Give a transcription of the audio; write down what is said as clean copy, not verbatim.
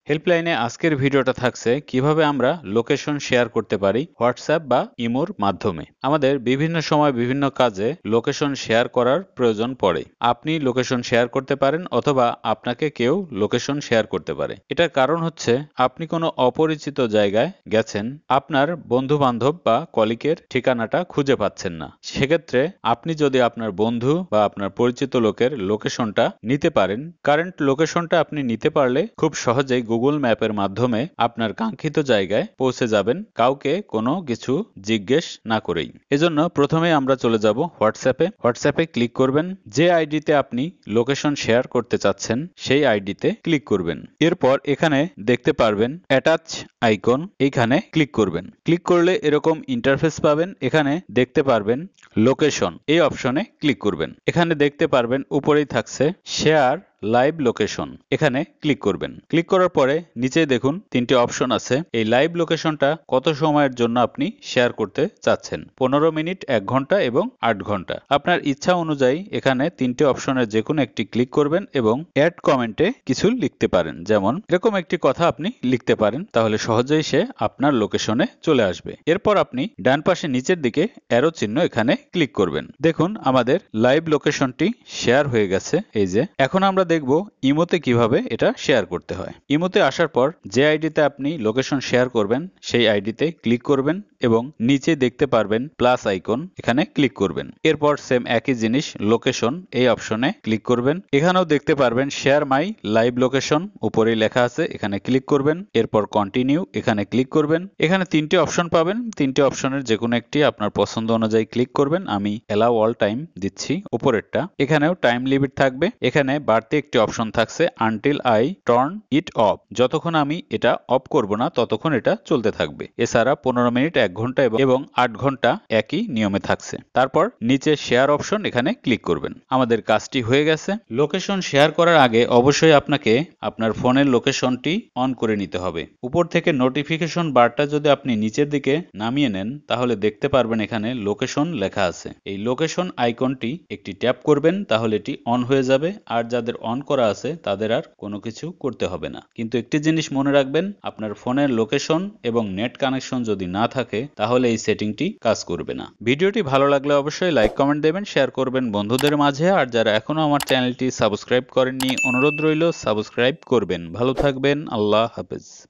হেল্পলাইনে আজকের ভিডিওটা থাকছে কিভাবে আমরা লোকেশন শেয়ার করতে পারি হোয়াটসঅ্যাপ বা ইমোর মাধ্যমে। আমাদের বিভিন্ন সময় বিভিন্ন কাজে লোকেশন শেয়ার করার প্রয়োজন পড়ে। আপনি লোকেশন শেয়ার করতে পারেন অথবা আপনাকে কেউ লোকেশন শেয়ার করতে পারে। এটার কারণ হচ্ছে আপনি কোনো অপরিচিত জায়গায় গেছেন, আপনার বন্ধু বান্ধব বা কলিগের ঠিকানাটা খুঁজে পাচ্ছেন না। সেক্ষেত্রে আপনি যদি আপনার বন্ধু বা আপনার পরিচিত লোকের লোকেশনটা নিতে পারেন, কারেন্ট লোকেশনটা আপনি নিতে পারলে খুব সহজেই গুগল ম্যাপের মাধ্যমে আপনার কাঙ্ক্ষিত জায়গায় পৌঁছে যাবেন, কাউকে কোনো কিছু জিজ্ঞেস না করেই। এজন্য প্রথমে আমরা চলে যাব হোয়াটসঅ্যাপে ক্লিক করবেন। যে আইডিতে আপনি লোকেশন শেয়ার করতে চাচ্ছেন সেই আইডিতে ক্লিক করবেন। এরপর এখানে দেখতে পারবেন অ্যাটাচ আইকন, এইখানে ক্লিক করবেন। ক্লিক করলে এরকম ইন্টারফেস পাবেন। এখানে দেখতে পারবেন লোকেশন, এই অপশনে ক্লিক করবেন। এখানে দেখতে পারবেন উপরেই থাকছে শেয়ার লাইভ লোকেশন, এখানে ক্লিক করবেন। ক্লিক করার পরে নিচে দেখুন তিনটি অপশন আছে। এই লাইভ লোকেশনটা কত সময়ের জন্য আপনি শেয়ার করতে চাচ্ছেন, 15 মিনিট, 1 ঘন্টা এবং 8 ঘন্টা। আপনার ইচ্ছা অনুযায়ী এখানে তিনটি অপশনের যে কোনো একটি ক্লিক করবেন এবং অ্যাড কমেন্টে কিছু লিখতে পারেন। যেমন এরকম একটি কথা আপনি লিখতে পারেন, তাহলে সহজেই সে আপনার লোকেশনে চলে আসবে। এরপর আপনি ডান পাশে নিচের দিকে অ্যারো চিহ্ন, এখানে ক্লিক করবেন। দেখুন আমাদের লাইভ লোকেশনটি শেয়ার হয়ে গেছে। এই যে এখন আমরা দেখব ইমোতে কিভাবে এটা শেয়ার করতে হয়। ইমোতে আসার পর যে আইডিতে আপনি লোকেশন শেয়ার করবেন সেই আইডিতে ক্লিক করবেন এবং নিচে দেখতে পারবেন প্লাস আইকন, এখানে ক্লিক করবেন। এরপর সেম একই জিনিস লোকেশন, এই অপশনে ক্লিক করবেন। এখানেও দেখতে পারবেন শেয়ার মাই লাইভ লোকেশন, উপরেই লেখা আছে, এখানে ক্লিক করবেন। এরপর কন্টিনিউ, এখানে ক্লিক করবেন। এখানে তিনটি অপশন পাবেন, তিনটি অপশনের যে কোনো একটি আপনার পছন্দ অনুযায়ী ক্লিক করবেন। আমি অ্যালাউ অল টাইম দিচ্ছি, উপরেরটা। এখানেও টাইম লিমিট থাকবে। এখানে বাড়তি একটি অপশন থাকছে until I turn it off, যতক্ষণ আমি এটা অফ করব না ততক্ষণ এটা চলতে থাকবে। এছাড়া 15 মিনিট, 1 ঘন্টা এবং 8 ঘন্টা একই নিয়মে থাকছে। তারপর নিচে শেয়ার অপশন, এখানে ক্লিক করবেন। আমাদের কাজটি হয়ে গেছে। লোকেশন শেয়ার করার আগে অবশ্যই আপনাকে আপনার ফোনের লোকেশনটি অন করে নিতে হবে। উপর থেকে নোটিফিকেশন বারটা যদি আপনি নিচের দিকে নামিয়ে নেন তাহলে দেখতে পারবেন এখানে লোকেশন লেখা আছে। এই লোকেশন আইকনটি একটি ট্যাপ করবেন, তাহলে এটি অন হয়ে যাবে। আর যাদের অন করা আছে তাদের আর কোনো কিছু করতে হবে না। কিন্তু একটি জিনিস মনে রাখবেন, আপনার ফোনের লোকেশন এবং নেট কানেকশন যদি না থাকে তাহলে এই সেটিংটি কাজ করবে না। ভিডিওটি ভালো লাগলে অবশ্যই লাইক কমেন্ট দেবেন, শেয়ার করবেন বন্ধুদের মাঝে। আর যারা এখনো আমার চ্যানেলটি সাবস্ক্রাইব করেননি, অনুরোধ রইল সাবস্ক্রাইব করবেন। ভালো থাকবেন, আল্লাহ হাফেজ।